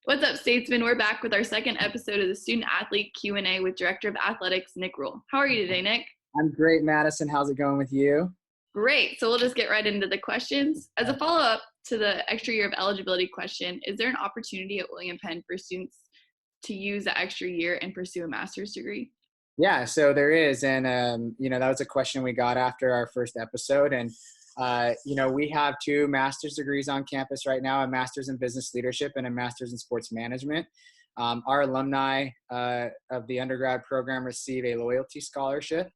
What's up, Statesman? We're back with our second episode of the Student Athlete Q&A with Director of Athletics, Nick Rule. How are you today, Nick? I'm great, Madison. How's it going with you? Great. So we'll just get right into the questions. As a follow-up to the extra year of eligibility question, is there an opportunity at William Penn for students to use the extra year and pursue a master's degree? Yeah, so there is. And, that was a question we got after our first episode. And, we have 2 master's degrees on campus right now, a master's in business leadership and a master's in sports management. Our alumni of the undergrad program receive a loyalty scholarship.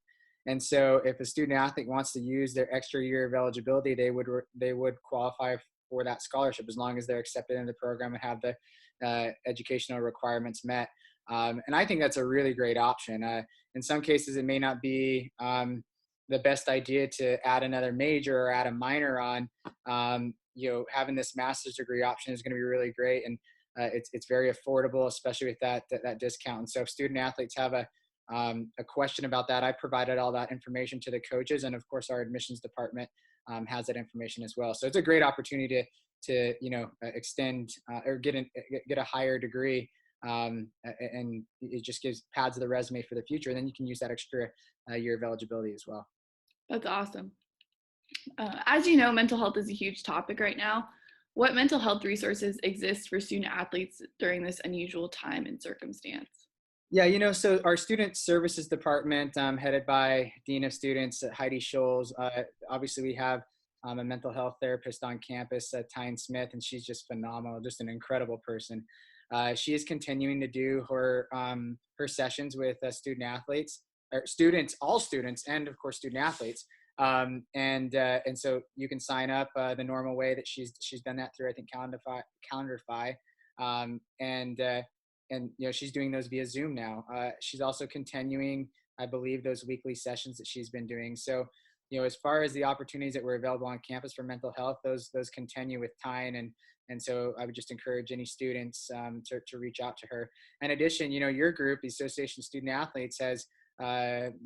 And so if a student athlete wants to use their extra year of eligibility, they would qualify for that scholarship as long as they're accepted in the program and have the educational requirements met. And I think that's a really great option. In some cases, it may not be the best idea to add another major or add a minor on. Having this master's degree option is going to be really great, and it's very affordable, especially with that discount. And so, if student athletes have a question about that, I provided all that information to the coaches, and of course, our admissions department has that information as well. So it's a great opportunity to extend or get a higher degree. And it just pads the resume for the future. And then you can use that extra year of eligibility as well. That's awesome. As you know, mental health is a huge topic right now. What mental health resources exist for student athletes during this unusual time and circumstance? Yeah, so our student services department, headed by Dean of Students Heidi Scholes, obviously we have a mental health therapist on campus, Tyne Smith, and she's just phenomenal, just an incredible person. She is continuing to do her sessions with student athletes, or all students, and of course student athletes. And so you can sign up the normal way that she's done that through, I think, Calendarify. And she's doing those via Zoom now. She's also continuing, I believe, those weekly sessions that she's been doing. So as far as the opportunities that were available on campus for mental health, those continue with Tyne, and so I would just encourage any students to reach out to her. In addition, your group, the Association of Student Athletes, has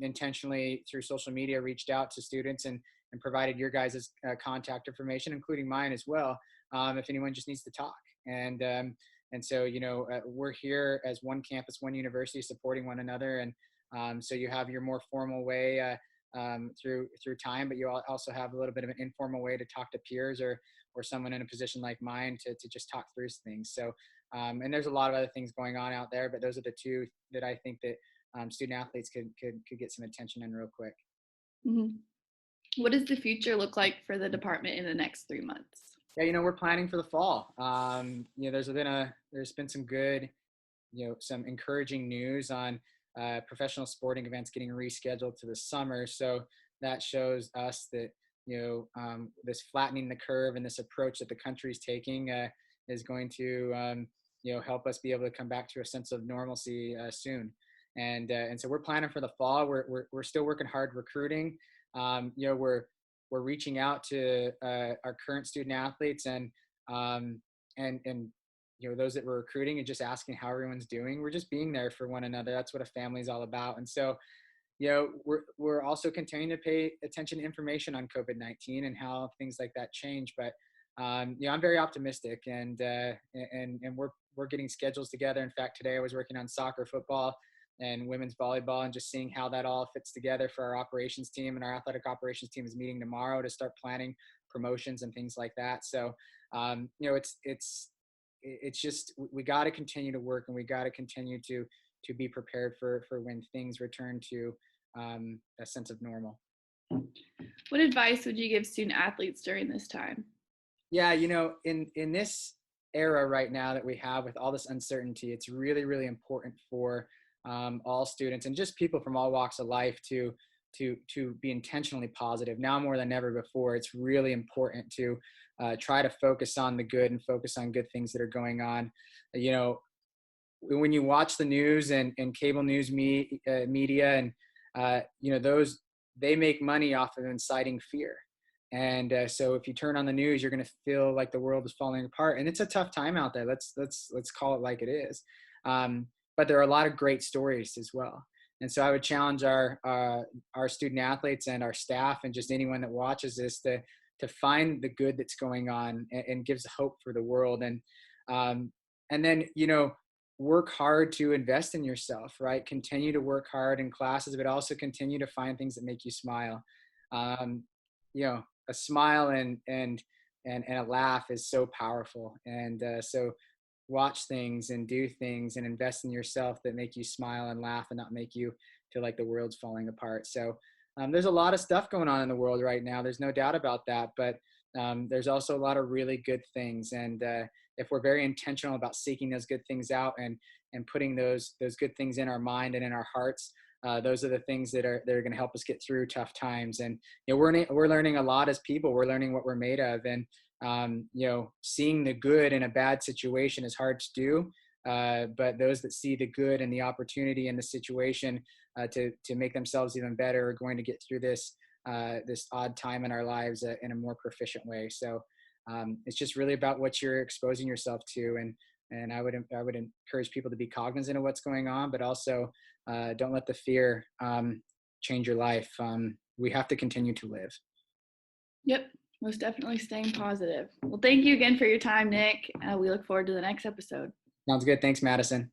intentionally through social media reached out to students and provided your guys' contact information, including mine as well, if anyone just needs to talk. And so, we're here as one campus, one university, supporting one another. And so you have your more formal way through time, but you also have a little bit of an informal way to talk to peers or someone in a position like mine to just talk through things. So, and there's a lot of other things going on out there, but those are the 2 that I think that student athletes could get some attention in real quick. Mm-hmm. What does the future look like for the department in the next 3 months? Yeah, we're planning for the fall. There's been some good, some encouraging news on professional sporting events getting rescheduled to the summer. So that shows us that, this flattening the curve and this approach that the country's taking is going to, help us be able to come back to a sense of normalcy soon. And so we're planning for the fall. We're still working hard recruiting. We're reaching out to our current student athletes and those that we're recruiting and just asking how everyone's doing. We're just being there for one another. That's what a family is all about. And so, we're also continuing to pay attention to information on COVID-19 and how things like that change. But I'm very optimistic, and we're getting schedules together. In fact, today I was working on soccer, football, and women's volleyball, and just seeing how that all fits together for our operations team. And our athletic operations team is meeting tomorrow to start planning promotions and things like that. So, it's just, we got to continue to work, and we got to continue to be prepared for when things return to a sense of normal. What advice would you give student athletes during this time? Yeah, in this era right now that we have with all this uncertainty, it's really, really important for all students and just people from all walks of life to be intentionally positive. Now more than ever before, it's really important to try to focus on the good and focus on good things that are going on. When you watch the news and cable news media and those, they make money off of inciting fear. And so if you turn on the news, you're going to feel like the world is falling apart, and it's a tough time out there. Let's call it like it is. But there are a lot of great stories as well. And so I would challenge our student athletes and our staff and just anyone that watches this to find the good that's going on and gives hope for the world. And And then, work hard to invest in yourself, right? Continue to work hard in classes, but also continue to find things that make you smile. Um, a smile and a laugh is so powerful. And so watch things and do things and invest in yourself that make you smile and laugh and not make you feel like the world's falling apart. So there's a lot of stuff going on in the world right now. There's no doubt about that. But there's also a lot of really good things. And if we're very intentional about seeking those good things out and putting those good things in our mind and in our hearts, those are the things that are going to help us get through tough times. And we're learning a lot as people. We're learning what we're made of, and seeing the good in a bad situation is hard to do. But those that see the good and the opportunity in the situation to make themselves even better are going to get through this odd time in our lives in a more proficient way. So it's just really about what you're exposing yourself to, and I would encourage people to be cognizant of what's going on, but also don't let the fear change your life. We have to continue to live. Yep, most definitely staying positive. Well, thank you again for your time, Nick. We look forward to the next episode. Sounds good. Thanks, Madison.